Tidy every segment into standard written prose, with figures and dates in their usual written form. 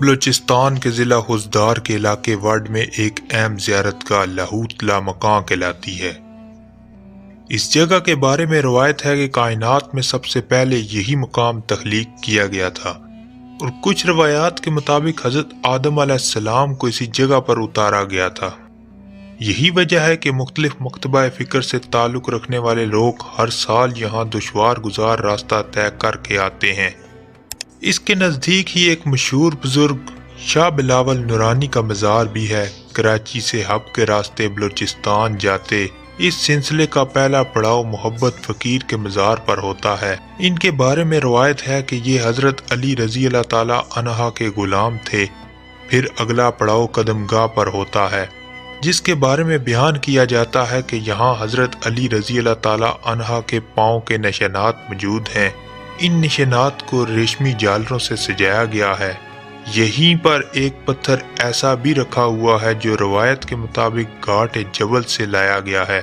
بلوچستان کے ضلع حزدار کے علاقے وڈ میں ایک اہم زیارت گاہ لاہوت لا مکان کہلاتی ہے۔ اس جگہ کے بارے میں روایت ہے کہ کائنات میں سب سے پہلے یہی مقام تخلیق کیا گیا تھا، اور کچھ روایات کے مطابق حضرت آدم علیہ السلام کو اسی جگہ پر اتارا گیا تھا۔ یہی وجہ ہے کہ مختلف مکتبہ فکر سے تعلق رکھنے والے لوگ ہر سال یہاں دشوار گزار راستہ طے کر کے آتے ہیں۔ اس کے نزدیک ہی ایک مشہور بزرگ شاہ بلاول نورانی کا مزار بھی ہے۔ کراچی سے حب کے راستے بلوچستان جاتے اس سلسلے کا پہلا پڑاؤ محبت فقیر کے مزار پر ہوتا ہے۔ ان کے بارے میں روایت ہے کہ یہ حضرت علی رضی اللہ تعالی عنہ کے غلام تھے۔ پھر اگلا پڑاؤ قدم گاہ پر ہوتا ہے، جس کے بارے میں بیان کیا جاتا ہے کہ یہاں حضرت علی رضی اللہ تعالی عنہ کے پاؤں کے نشانات موجود ہیں۔ ان نشانات کو ریشمی جالروں سے سجایا گیا ہے۔ یہیں پر ایک پتھر ایسا بھی رکھا ہوا ہے جو روایت کے مطابق گھاٹ جبل سے لایا گیا ہے،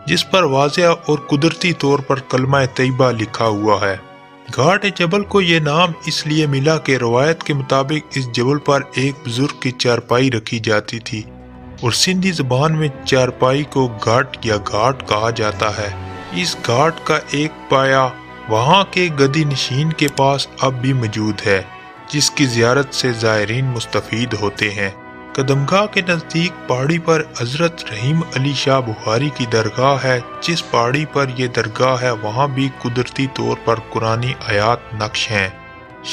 جس پر واضح اور قدرتی طور پر کلمہ طیبہ لکھا ہوا ہے۔ گھاٹ جبل کو یہ نام اس لیے ملا کہ روایت کے مطابق اس جبل پر ایک بزرگ کی چارپائی رکھی جاتی تھی، اور سندھی زبان میں چارپائی کو گھاٹ یا گھاٹ کہا جاتا ہے۔ اس گھاٹ کا ایک پایا وہاں کے گدی نشین کے پاس اب بھی موجود ہے، جس کی زیارت سے زائرین مستفید ہوتے ہیں۔ قدمگاہ کے نزدیک پہاڑی پر حضرت رحیم علی شاہ بخاری کی درگاہ ہے۔ جس پہاڑی پر یہ درگاہ ہے وہاں بھی قدرتی طور پر قرآنی آیات نقش ہیں۔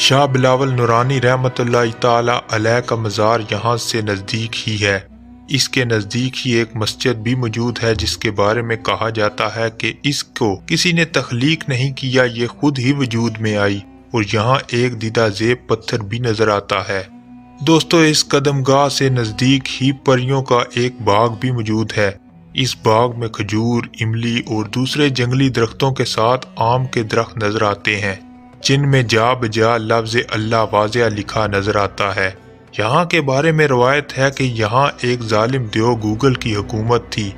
شاہ بلاول نورانی رحمت اللہ تعالی علیہ کا مزار یہاں سے نزدیک ہی ہے۔ اس کے نزدیک ہی ایک مسجد بھی موجود ہے، جس کے بارے میں کہا جاتا ہے کہ اس کو کسی نے تخلیق نہیں کیا، یہ خود ہی وجود میں آئی، اور یہاں ایک دیدہ زیب پتھر بھی نظر آتا ہے۔ دوستو، اس قدم گاہ سے نزدیک ہی پریوں کا ایک باغ بھی موجود ہے۔ اس باغ میں کھجور، املی اور دوسرے جنگلی درختوں کے ساتھ آم کے درخت نظر آتے ہیں، جن میں جا بجا لفظ اللہ واضح لکھا نظر آتا ہے۔ یہاں کے بارے میں روایت ہے کہ یہاں ایک ظالم دیو گوگل کی حکومت تھی،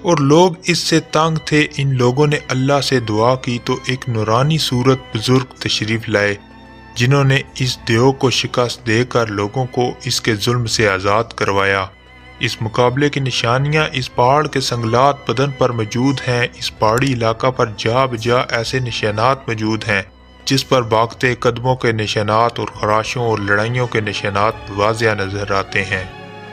اور لوگ اس سے تنگ تھے۔ ان لوگوں نے اللہ سے دعا کی تو ایک نورانی صورت بزرگ تشریف لائے، جنہوں نے اس دیو کو شکست دے کر لوگوں کو اس کے ظلم سے آزاد کروایا۔ اس مقابلے کی نشانیاں اس پہاڑ کے سنگلات بدن پر موجود ہیں۔ اس پہاڑی علاقہ پر جا بجا ایسے نشانات موجود ہیں جس پر بھاگتے قدموں کے نشانات اور خراشوں اور لڑائیوں کے نشانات واضح نظر آتے ہیں۔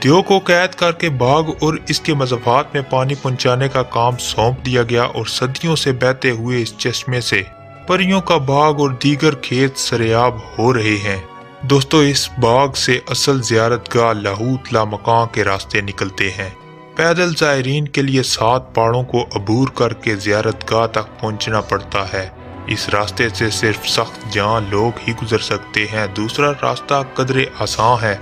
دیو کو قید کر کے باغ اور اس کے مضافات میں پانی پہنچانے کا کام سونپ دیا گیا، اور صدیوں سے بہتے ہوئے اس چشمے سے پریوں کا باغ اور دیگر کھیت سریاب ہو رہے ہیں۔ دوستو، اس باغ سے اصل زیارت گاہ لاہوت لا مکان کے راستے نکلتے ہیں۔ پیدل زائرین کے لیے 7 پہاڑوں کو عبور کر کے زیارت گاہ تک پہنچنا پڑتا ہے۔ اس راستے سے صرف سخت جان لوگ ہی گزر سکتے ہیں۔ دوسرا راستہ قدرے آسان ہے۔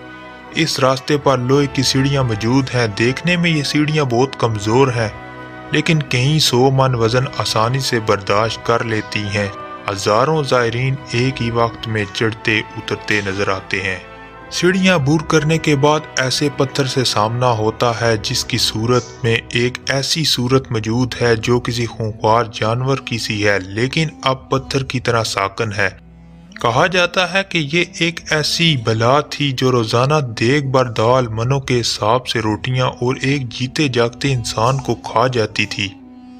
اس راستے پر لوہے کی سیڑھیاں موجود ہیں۔ دیکھنے میں یہ سیڑھیاں بہت کمزور ہیں، لیکن کئی 100 من وزن آسانی سے برداشت کر لیتی ہیں۔ ہزاروں زائرین ایک ہی وقت میں چڑھتے اترتے نظر آتے ہیں۔ سیڑھیاں عبور کرنے کے بعد ایسے پتھر سے سامنا ہوتا ہے جس کی صورت میں ایک ایسی صورت موجود ہے جو کسی خونخوار جانور کی سی ہے، لیکن اب پتھر کی طرح ساکن ہے۔ کہا جاتا ہے کہ یہ ایک ایسی بلا تھی جو روزانہ دیگ بر دال منوں کے حساب سے روٹیاں اور ایک جیتے جاگتے انسان کو کھا جاتی تھی۔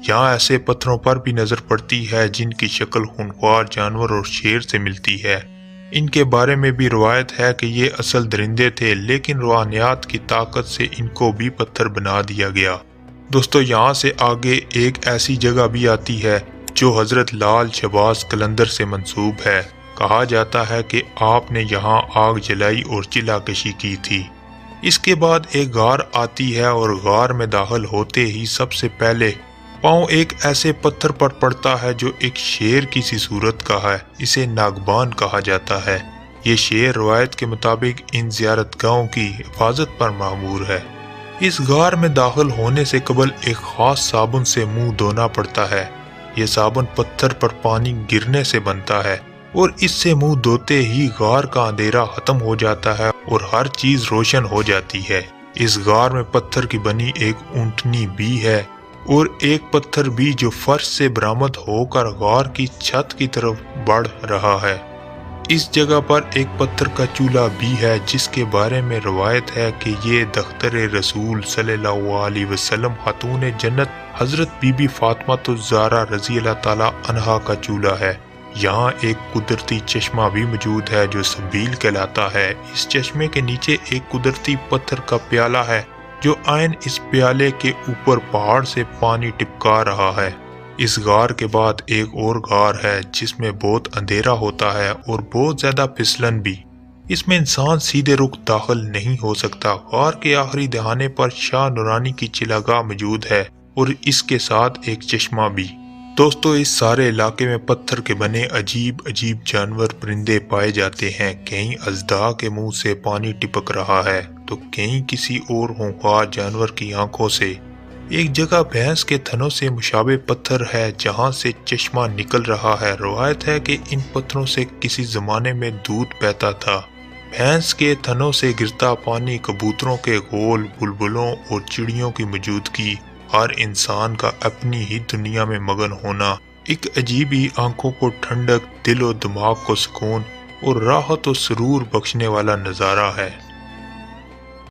یہاں ایسے پتھروں پر بھی نظر پڑتی ہے جن کی شکل خونخوار جانور اور شیر سے ملتی ہے۔ ان کے بارے میں بھی روایت ہے کہ یہ اصل درندے تھے، لیکن روحانیات کی طاقت سے ان کو بھی پتھر بنا دیا گیا۔ دوستو، یہاں سے آگے ایک ایسی جگہ بھی آتی ہے جو حضرت لال شہباز قلندر سے منسوب ہے۔ کہا جاتا ہے کہ آپ نے یہاں آگ جلائی اور چلہ کشی کی تھی۔ اس کے بعد ایک غار آتی ہے، اور غار میں داخل ہوتے ہی سب سے پہلے پاؤں ایک ایسے پتھر پر پڑتا ہے جو ایک شیر کی سی صورت کا ہے۔ اسے ناگبان کہا جاتا ہے۔ یہ شیر روایت کے مطابق ان زیارت گاہوں کی حفاظت پر مامور ہے۔ اس غار میں داخل ہونے سے قبل ایک خاص صابن سے منہ دھونا پڑتا ہے۔ یہ صابن پتھر پر پانی گرنے سے بنتا ہے، اور اس سے منہ دھوتے ہی غار کا اندھیرا ختم ہو جاتا ہے اور ہر چیز روشن ہو جاتی ہے۔ اس غار میں پتھر کی بنی ایک اونٹنی بھی ہے، اور ایک پتھر بھی جو فرش سے برآمد ہو کر غار کی چھت کی طرف بڑھ رہا ہے۔ اس جگہ پر ایک پتھر کا چولہا بھی ہے جس کے بارے میں روایت ہے کہ یہ دختر رسول صلی اللہ علیہ وسلم خاتون جنت حضرت بی بی فاطمہ الزہرا رضی اللہ تعالی عنہا کا چولہا ہے۔ یہاں ایک قدرتی چشمہ بھی موجود ہے جو سبیل کہلاتا ہے۔ اس چشمے کے نیچے ایک قدرتی پتھر کا پیالہ ہے جو عین اس پیالے کے اوپر پہاڑ سے پانی ٹپکا رہا ہے۔ اس غار کے بعد ایک اور غار ہے جس میں بہت اندھیرا ہوتا ہے اور بہت زیادہ پھسلن بھی۔ اس میں انسان سیدھے رخ داخل نہیں ہو سکتا۔ غار کے آخری دہانے پر شاہ نورانی کی چراگاہ موجود ہے اور اس کے ساتھ ایک چشمہ بھی۔ دوستو، اس سارے علاقے میں پتھر کے بنے عجیب عجیب جانور پرندے پائے جاتے ہیں۔ کہیں اژدہا کے منہ سے پانی ٹپک رہا ہے تو کہیں کسی اور ہونہار جانور کی آنکھوں سے۔ ایک جگہ بھینس کے تھنوں سے مشابہ پتھر ہے جہاں سے چشمہ نکل رہا ہے۔ روایت ہے کہ ان پتھروں سے کسی زمانے میں دودھ بہتا تھا۔ بھینس کے تھنوں سے گرتا پانی، کبوتروں کے غول، بلبلوں اور چڑیوں کی موجودگی، ہر انسان کا اپنی ہی دنیا میں مگن ہونا، ایک عجیب ہی آنکھوں کو ٹھنڈک، دل و دماغ کو سکون اور راحت و سرور بخشنے والا نظارہ ہے۔